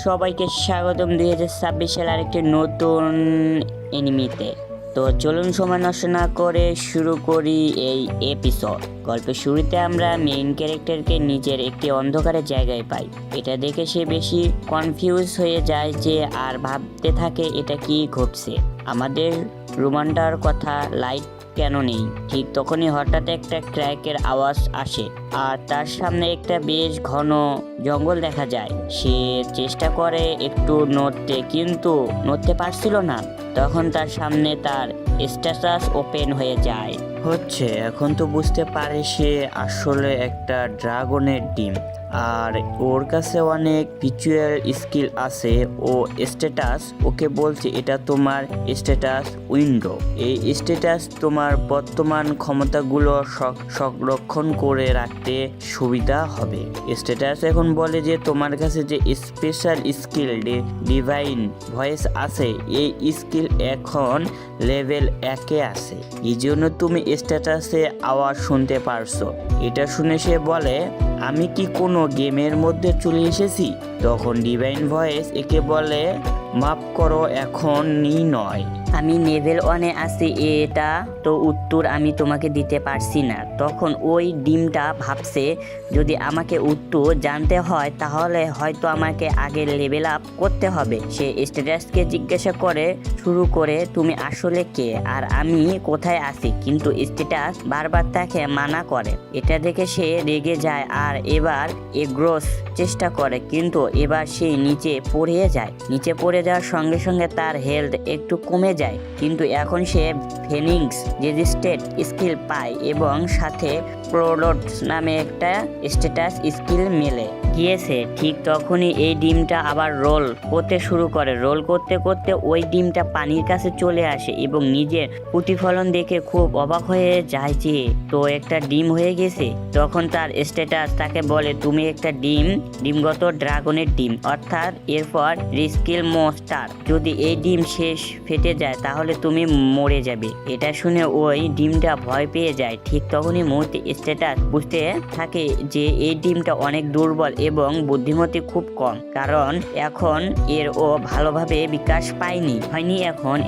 সবাইকে স্বাগতম 2026 সালের আরেকটি নতুন এনিমিতে। তো চলুন সময় নষ্ট না করে শুরু করি এই এপিসোড। গল্পের শুরুতে আমরা মেইন ক্যারেক্টারকে নিজের একটি অন্ধকারের জায়গায় পাই। এটা দেখে সে বেশি কনফিউজ হয়ে যায় যে আর ভাবতে থাকে এটা কি ঘটছে, আমাদের রোমান্টার কথা লাইট কেন নেই। ঠিক তখনই হঠাৎ একটা ক্র্যাকের আওয়াজ আসে আর তার সামনে একটা বেশ ঘন জঙ্গল দেখা যায়। সে চেষ্টা করে একটু নড়তে, কিন্তু নড়তে পারছিল না। তখন তার সামনে তার স্ট্যাটাস ওপেন হয়ে যায়। এখন তো বুঝতে পারে সে আসলে একটা ড্রাগনের ডিম, আর ওর কাছে অনেক ভিজুয়াল স্কিল আছে। ও স্ট্যাটাস ওকে বলছে এটা তোমার স্ট্যাটাস উইন্ডো। এই স্ট্যাটাস তোমার বর্তমান ক্ষমতাগুলো সংরক্ষণ করে রাখতে সুবিধা হবে। স্ট্যাটাস এখন বলে যে তোমার কাছে যে স্পেশাল স্কিল ডিভাইন ভয়েস আছে, এই স্কিল এখন লেভেল 1-এ আছে। এই জন্য তুমি স্ট্যাটাসে আওয়াজ শুনতে পারছো। এটা শুনে সে বলে আমি কি কোনো গেমের মধ্যে চলে এসেছি? তখন ডিভাইন ভয়েস একে বলে মাফ করো, এখনই নয়, আমি লেভেল 1-এ আছি। এটা তো উত্তর আমি তোমাকে দিতে পারছি না। তখন ওই ডিমটা ভাবছে যদি আমাকে উত্তর জানতে হয় তাহলে হয়তো আমাকে আগে লেভেল আপ করতে হবে। সে স্ট্যাটাসকে জিজ্ঞাসা করে শুরু করে তুমি আসলে কে আর আমি কোথায় আছি, কিন্তু স্ট্যাটাস বারবার তাকে মানা করে। এটা দেখে সে রেগে যায় আর এবার এগ্রোস চেষ্টা করে, কিন্তু এবার সে নিচে পড়ে যায়। নিচে পড়ে যাওয়ার সঙ্গে সঙ্গে তার হেলথ একটু কমে যায়, কিন্তু এখন সে ফেনিক্স রেজিস্টেড স্কিল পায় এবং সাথে প্রোলোড নামে একটা স্ট্যাটাস স্কিল মেলে গিয়েছে। ঠিক তখনই এই ডিমটা আবার রোল করতে শুরু করে। রোল করতে করতে ওই ডিমটা পানির কাছে চলে আসে এবং নিজের প্রতিফলন দেখে খুব অবাক হয়ে যায় যে তো একটা ডিম হয়ে গেছে। তখন তার স্ট্যাটাস তাকে বলে তুমি একটা ডিমগত ড্রাগনের ডিম, অর্থাৎ এরপর রিস্কিল মনস্টার। যদি এই ডিম শেষ ফেটে যায় তাহলে তুমি মরে যাবে। এটা শুনে ওই ডিমটা ভয় পেয়ে যায়। ঠিক তখনই মুহূর্তে স্ট্যাটাস বুঝতে থাকে যে এই ডিমটা অনেক দুর্বল এবং বুদ্ধিমত্তা খুব কম, কারণ এখন ও ভালোভাবে বিকাশ হয়নি।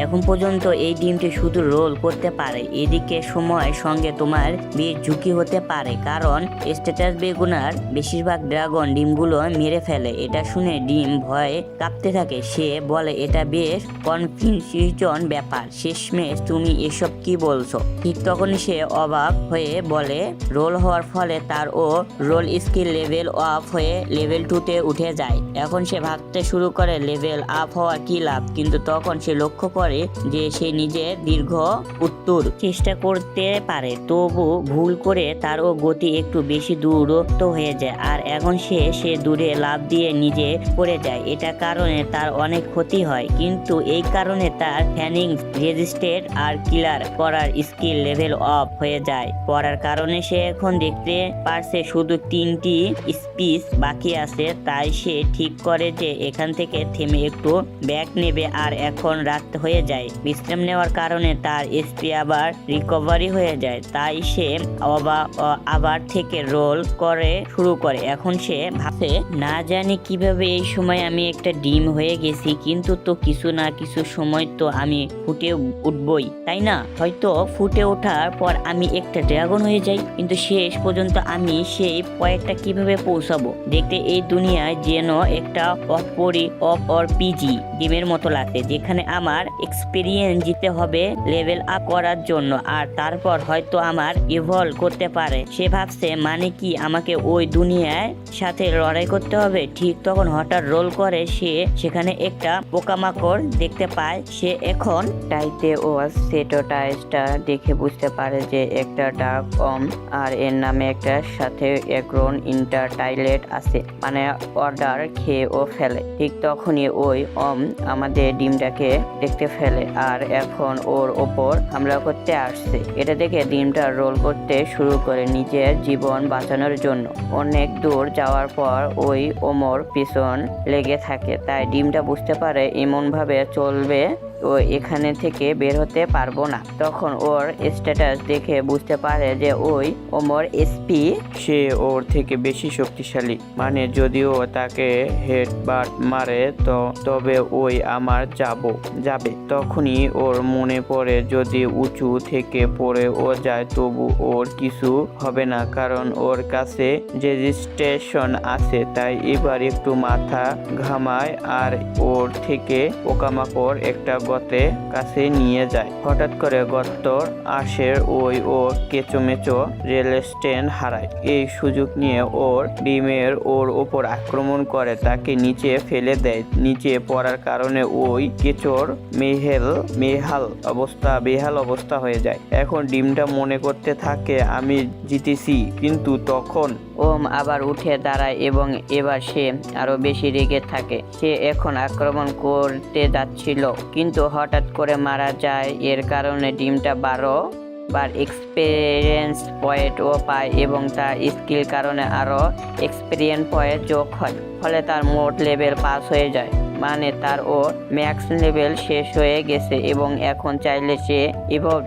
এখন পর্যন্ত এই ডিমটি শুধু রোল করতে পারে। এদিকে সময়ের সঙ্গে তোমার বেশ ঝুঁকি হতে পারে, কারণ স্ট্যাটাস বেগুনার বেশিরভাগ ড্রাগন ডিমগুলো মেরে ফেলে। এটা শুনে ডিম ভয়ে কাঁপতে থাকে। সে বলে এটা বেশ কনফিউশন ব্যাপার, শেষমেশ তুমি এসব কি বলছো? ঠিক তখনই সে অবাক হয়ে বলে রোল হওয়ার ফলে তার রোল স্কিল লেভেল আপ হয়ে লেভেল 2-তে উঠে যায়। এখন সে ভাবতে শুরু করে লেভেল আপ হওয়ার কি লাভ, কিন্তু তখন সে লক্ষ্য করে যে সে নিজে দীর্ঘ উত্তর চেষ্টা করতে পারে, তবু ভুল করে তার গতি একটু বেশি দূরত্ব হয়ে যায়। আর এখন সে দূরে লাভ দিয়ে নিজে পড়ে যায়। এটা কারণে তার অনেক ক্ষতি হয়, কিন্তু এই কারণে তার ফ্যানিংস রেজিস্টেড আর কিলার করার স্কিল লেভেল অফ হয়ে যায়। পড়ার কারণে সে এখন দেখতে পারছে শুধু 3টি স্পিচ বাকি আছে। তাই সে ঠিক করে যে এখান থেকে থেমে একটু ব্যাক নেবে। আর এখন রাত হয়ে যায়, বিশ্রাম নেওয়ার কারণে তার এসপি আবার রিকভারি হয়ে যায়। তাই সে আবার থেকে রোল করে শুরু করে। এখন সে ভাবছে না জানি কিভাবে এই সময় আমি একটা ডিম হয়ে গেছি, কিন্তু তো কিছু না কিছু সময় তো আমি ফুটে উঠবই, তাই না? হয়তো ফুটে ওঠার পর আমি একটা ড্রাগন হয়ে যাই, কিন্তু শেষ পর্যন্ত আমি সেই পয়েন্টটা কিভাবে পৌঁছাবো? দেখতে এই দুনিয়ায় যেন একটা পিজি ডিমের মতো লাগছে, যেখানে আমার এক্সপেরিয়েন্স দিতে হবে লেভেল আপ করার জন্য, আর তারপর হয়তো আমার ইভলভ করতে পারে। সে ভাবছে মানে কি আমাকে ওই দুনিয়ার সাথে লড়াই করতে হবে? ঠিক তখন হঠাৎ রোল করে সে সেখানে একটা পোকামাকড় দেখতে পায়। সে এখন টাইতে সেটোটাইসটা দেখে বুঝতে পারে যে একটা ডার্ক আর এর নামে একটা সাথে এগ্রোন ইন্টারটাইলেট আছে, মানে অর্ডার খেয়ে ফেলে। ঠিক তখনই ওই আমাদের ডিমটাকে দেখতে ফেলে আর এখন ওর ওপর হামলা করতে আসছে। এটা দেখে ডিমটা রোল করতে শুরু করে নিজের জীবন বাঁচানোর জন্য। অনেক দূর যাওয়ার পর ওই ওমর পিছন লেগে থাকে। তাই ডিমটা বুঝতে পারে এমন ভাবে চলবে ও এখানে থেকে বের হতে পারবো না। তখন ওর স্ট্যাটাস দেখে বুঝতে পারে যে ওই ওমর এসপি সে ওর থেকে বেশি শক্তিশালী, মানে যদিও তাকে হেডবাট মারে তবে ওই আমার যাবে। তখনই ওর মনে পড়ে যদি উঁচু থেকে পড়ে ও যায় তবু ওর কিছু হবে না, কারণ ওর কাছে রেজিস্ট্রেশন আছে। তাই এবার একটু মাথা ঘামায় আর ওর থেকে পোকামাকড় একটা গর্তের কাছে নিয়ে যায়। হঠাৎ করে গর্তর আশের ও কেঁচোমেচো রেল স্টেশন হারায়। এই সুযোগ নিয়ে ওর ডিমের ওর ওপর আক্রমণ করে, তাকে নিচে ফেলে দেয়। নিচে পড়ার কারণে ওই কেঁচোর বেহাল অবস্থা হয়ে যায়। এখন ডিমটা মনে করতে থাকে আমি জিতেছি, কিন্তু তখন ওম আবার উঠে দাঁড়ায় এবং এবার সে আরো বেশি রেগে থাকে। সে এখন আক্রমণ করতে যাচ্ছিল, কিন্তু হঠাৎ করে মারা যায়। এর কারণে ডিমটা 12 বার এক্সপেরিয়েন্স পয়েন্ট ও পায় এবং তার স্কিল কারণে আরো এক্সপেরিয়েন্স পয়েন্ট যোগ হয়। ফলে তার মোট লেভেল পাস হয়ে যায়, মানে তার ও ম্যাক্স লেভেল শেষ হয়ে গেছে এবং এখন চাইলে সে ইভলভ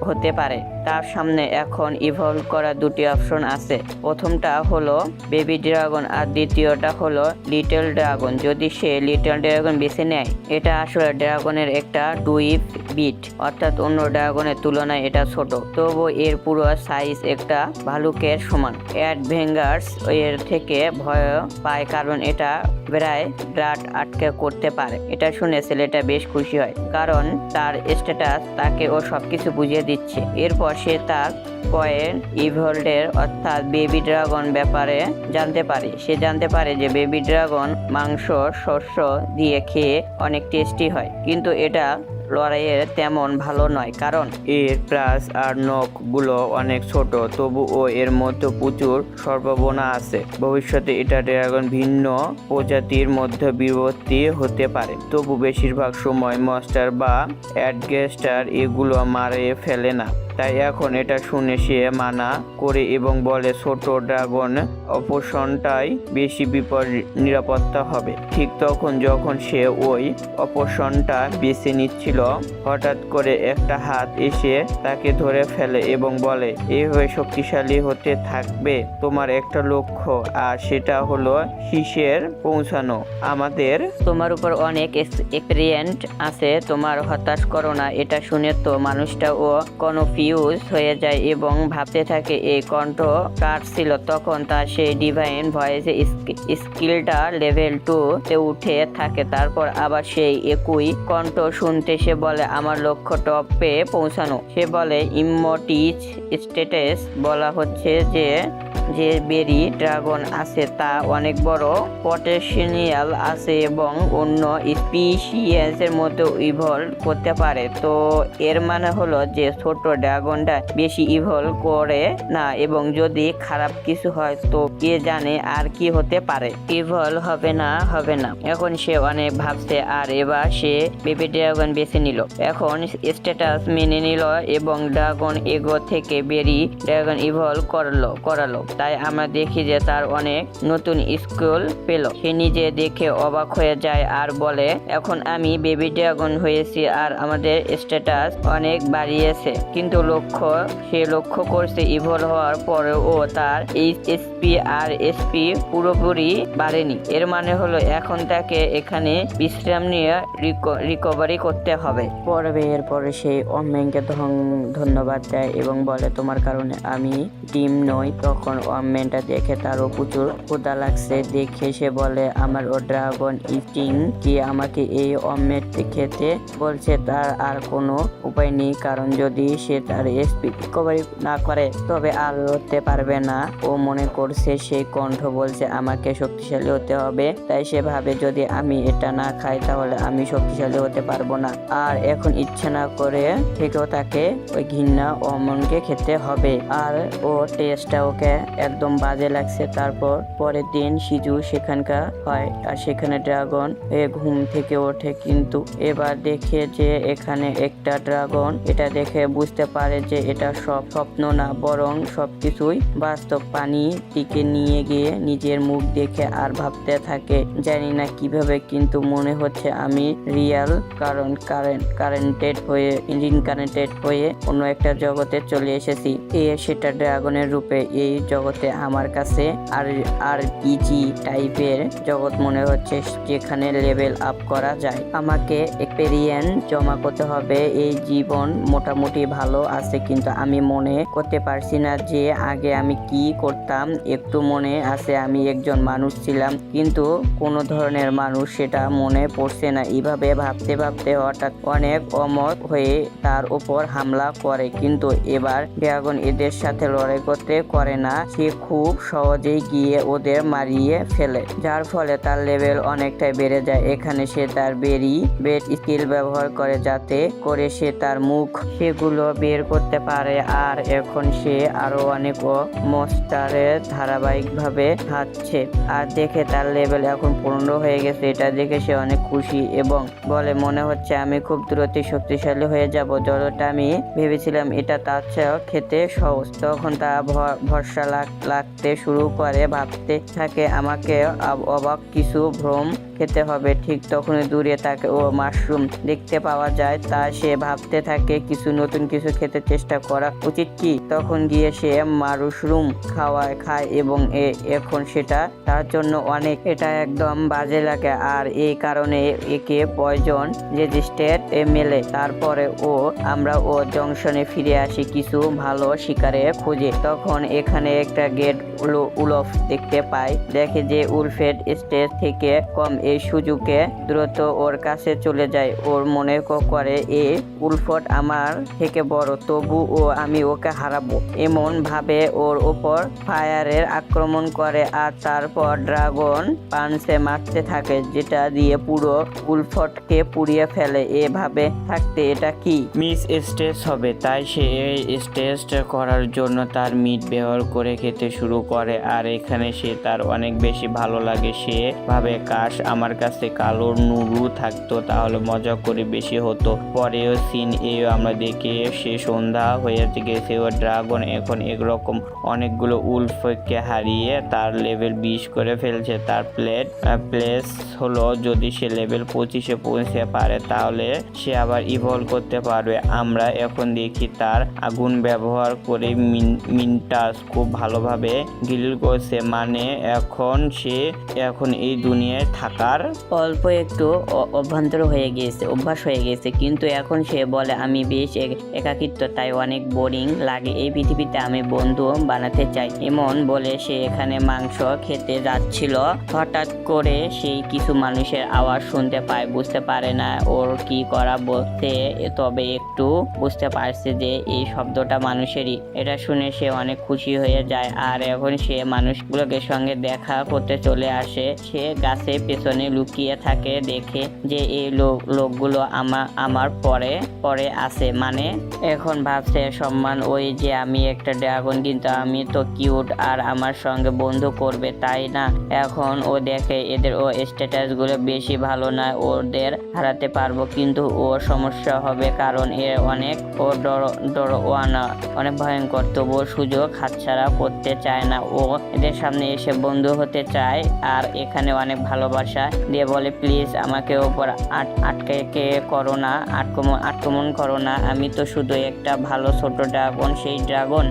হতে পারে। তার সামনে এখন ইভলভ করার দুটি অপশন আছে। প্রথমটা হলো বেবি ড্রাগন আর দ্বিতীয়টা হলো লিটল ড্রাগন। যদি সে লিটল ড্রাগন বেছে নেয়, এটা আসলে ড্রাগনের একটা ডুইপ বিট, অর্থাৎ অন্য ড্রাগনের তুলনায় এটা ছোট, তবু এর পুরো সাইজ একটা ভালুকের সমান। অ্যাডভেঞ্জার্স এর থেকে ভয় পায় কারণ এটা প্রায় ড্রাট আটকে করতে পারে। এটা শুনে ছেলেটা বেশ খুশি হয়, কারণ তার স্ট্যাটাস তাকে ও সবকিছু বুঝিয়ে দিচ্ছে। এরপর সে তার পয়েন্ট ইভলভের অর্থাৎ বেবি ড্রাগন ব্যাপারে জানতে পারে। সে জানতে পারে যে বেবি ড্রাগন মাংস শস্য দিয়ে খেয়ে অনেক টেস্টি হয়, কিন্তু এটা লড়াইয়ের তেমন ভালো নয়, কারণ এর প্রাস আর নখ গুলো অনেক ছোট। তবুও এর মধ্যে প্রচুর সম্ভাবনা আছে। ভবিষ্যতে এটা ড্রাগন ভিন্ন প্রজাতির মধ্যে বিভক্তি হতে পারে। তবু বেশিরভাগ সময় মনস্টার বা অ্যাডগেস্টার এগুলো মারে ফেলে না। তাই এখন এটা শুনে সে মানা করে এবং বলে ছোট ড্রাগন অপশনটাই বেশি নিরাপত্তা হবে। ঠিক তখন যখন সে ওই অপশনটা বেছে নিচ্ছিল, হঠাৎ করে একটা হাত এসে তাকে ধরে ফেলে এবং বলে, এইভাবে শক্তিশালী হতে থাকবে তোমার একটা লক্ষ্য, আর সেটা হলো শীর্ষের পৌঁছানো। তোমার উপর অনেক এক্সপেরিয়েন্স আছে, তোমার হতাশ করো না। এটা শুনে তো মানুষটা ও কনফিউজ হয়ে যায় এবং ভাবতে থাকে এই কণ্ঠ কার ছিল। তখন তার সেই ডিভাইন ভয়েস স্কিলটা লেভেল 2 তে উঠে থাকে। তারপর আবার সেই একই কণ্ঠ শুনতে সে বলে, আমার লক্ষ্য টপে পৌঁছানো। সে বলে ইমোটিজ স্ট্যাটাস বলা হচ্ছে যে বেরি ড্রাগন আছে তা অনেক বড় পটেনশিয়াল আছে এবং অন্য স্পিসিসের মতো ইভলভ করতে পারে। তো এর মানে হলো যে ছোট ড্রাগনটা বেশি ইভলভ করে না, এবং যদি খারাপ কিছু হয় তো কে জানে আর কি হতে পারে। ইভলভ হবে না। এখন সে অনেক ভাবছে আর এবার সে বেবি ড্রাগন বেছে নিল। এখন স্ট্যাটাস মেনে নিল এবং ড্রাগন এগো থেকে বেরি ড্রাগন ইভলভ করালো। তাই আমরা দেখি যে তার অনেক নতুন স্কিল পেল। সে নিজে দেখে অবাক হয়ে যায় আর বলে, এখন আমি বেবি ড্রাগন হয়েছি আর আমাদের স্ট্যাটাস অনেক বাড়িয়েছে। কিন্তু সে লক্ষ্য করছে ইভলভ হওয়ার পরেও তার এইচপি আর এসপি পুরোপুরি বাড়েনি। এর মানে হলো এখন তাকে এখানে বিশ্রাম নিয়ে রিকভারি করতে হবে। এরপরে সেই অম্মেনকে ধন্যবাদ দেয় এবং বলে, তোমার কারণে আমি ডিম নই। তখন অম্মেনটা দেখে তারও প্রচুর ক্ষুধা লাগছে। দেখে সে বলে, আমার ও ড্রাগন ইটিং কি আমাকে এই অমলেট খেতে বলছে। তার আর কোনো উপায় নেই, কারণ যদি সে তার এসপি রিকভারি না করে তবে আর লড়তে পারবে না। ও মনে করছে সেই কণ্ঠ বলছে আমাকে শক্তিশালী হতে হবে। তাই সে ভাবে যদি আমি এটা না খাই তাহলে আমি শক্তিশালী হতে পারবো না। আর এখন ইচ্ছা না করে থেকেও তাকে ওই ঘৃণা অমনকে খেতে হবে। আর ও টেস্টটা ওকে একদম বাজে লাগছে। তারপর পরের দিন শিজু সেখানকার হয় আর সেখানে ড্রাগন ঘুম থেকে ওঠে, কিন্তু এবার দেখে যে এখানে একটা ড্রাগন, এটা দেখে বুঝতে পারে যে এটা সব স্বপ্ন না, বরং সবকিছুই বাস্তব। পানি দিকে নিয়ে গিয়ে নিজের মুখ দেখে আর ভাবতে থাকে, জানি না কিভাবে, কিন্তু মনে হচ্ছে আমি রিয়াল কারেন্টেড হয়ে ইনকারেন্টেড হয়ে অন্য একটা জগতে চলে এসেছি। সেটা ড্রাগনের রূপে। এই জগতে আমার কাছে আর ইজি টাইপের জগৎ মনে হচ্ছে, যেখানে লেভেল আপ করা যায়। আমাকে এক্সপেরিয়েন্স জমা করতে হবে। এই জীবন মোটামুটি ভালো আছে, কিন্তু আমি মনে করতে পারছি না যে আগে আমি কি করতাম। একটু মনে আছে আমি একজন মানুষ ছিলাম, কিন্তু কোন ধরনের মানুষ সেটা মনে পড়ছে না। এইভাবে ভাবতে ভাবতে হঠাৎ অনেক অমত হয়ে তার উপর হামলা করে, কিন্তু এবার ড্রাগন এদের সাথে লড়াই করতে করে না, সে খুব সহজেই গিয়ে ওদের মারিয়ে ফেলে, যার ফলে তার লেভেল অনেকটাই বেড়ে যায়। এখানে সে তার বেড স্কিল ব্যবহার করে, যাতে করে সে তার মুখ সেগুলো বের করতে পারে। আর এখন সে আরো অনেক মনস্টারের ধারাবাহিকভাবে হাঁটছে, আর দেখে তার লেভেল এখন 15 হয়ে গেছে। এটা দেখে সে অনেক খুশি এবং বলে, মনে হচ্ছে আমি খুব দ্রুতই শক্তিশালী হয়ে যাব। যতটা আমি ভেবেছিলাম এটা তার চেয়েও খেতে সহজ। তখন তা ভরসা লাগতে শুরু করে, ভাবতে থাকে আমাকে অবাক কিছু ভ্রম খেতে হবে। ঠিক তখনই দূরে তাকে মাশরুম দেখতে পাওয়া যায়, তা সে ভাবতে থাকে নতুন কিছু খেতে চেষ্টা করা উচিত কি। তখন গিয়ে সে মাশরুম খায় এবং এখন সেটা তার জন্য এটা একদম বাজে লাগে, আর এই কারণে একে পয়জন রেজিস্টেড মেলে। তারপরে আমরা জংশনে ফিরে আসি কিছু ভালো শিকারে খুঁজে। তখন এখানে একটা গেট উলফ দেখতে পাই, দেখে যে উলফের স্টেজ থেকে কম। এই সুযোগে দ্রুত ওর কাছে চলে যায়। ওর মনে করে এই উলফট আমার থেকে বড়, তবুও আমি ওকে হারাবো। এমন ভাবে ওর উপর ফায়ারের আক্রমণ করে, আর তারপর ড্রাগন পাঞ্চে মারতে থাকে, যেটা দিয়ে পুরো উলফটকে পুড়িয়ে ফেলে। এভাবে থাকতে এটা কি মিস স্টেজ হবে, তাই সে এই স্টেজ করার জন্য তার মিট ব্যবহার করে খেতে শুরু করে। আর এখানে সে তার অনেক বেশি ভালো লাগে। সে ভাবে, কাশ আমার কাছে কালো নুরু থাকতো, তাহলে মজা করে বেশি হতো। পরেও সিন আমরা দেখে সে সন্ধ্যা হয়ে গেছে ও ড্রাগন এখন একরকম অনেকগুলো উলফকে হারিয়ে তার লেভেল 20 করে ফেলছে। তার প্লেস হলো, যদি সে লেভেল 25-এ পৌঁছে পারে তাহলে সে আবার ইভলভ করতে পারবে। আমরা এখন দেখি তার আগুন ব্যবহার করে মিন্টাস খুব ভালোভাবে গিল করছে, মানে এখন এই দুনিয়ায় থাকার অল্প একটু অভ্যন্তর অভ্যাস হয়ে গেছে, কিন্তু এখন সে বলে আমি বেশ একাকিত্ব, তাই অনেক বোরিং লাগে। এই পৃথিবীতে আমি বন্ধু বানাতে চাই। এমন বলে সে এখানে মাংস খেতে যাচ্ছিল, হঠাৎ করে সেই কিছু মানুষের আওয়াজ শুনতে পায়। বুঝতে পারে না ওর কি করা বলতে, তবে একটু বুঝতে পারছে যে এই শব্দটা মানুষেরই। এটা শুনে সে অনেক খুশি হয়ে যায়, আর এখন সে মানুষগুলোকে সঙ্গে দেখা করতে চলে আসে। সে গাছের পেছনে লুকিয়ে থাকে, দেখে যে এই লোকগুলো আমার পরে আছে, মানে এখন ভাবছে সম্মান, ওই যে আমি একটা ড্রাগন, কিন্তু আমি তো কিউট আর আমার সঙ্গে বন্ধু করবে, তাই না? এখন ও দেখে এদের স্ট্যাটাস গুলো বেশি ভালো না, ওদের হারাতে পারবো, কিন্তু সমস্যা হবে, কারণ অনেক ডরওয়ানা, অনেক ভয়ঙ্কর। তবুও সুযোগ হাতছাড়া করতে চায় না। ও এদের সামনে এসে বন্ধু হতে চায়, আর এখানে অনেক ভালোবাসা দিয়ে বলে, প্লিজ আমাকে ওপর আক্রমণ করো না, আমি তো শুধু একটা ভালো ছোট ড্রাগন, সেই ড্রাগন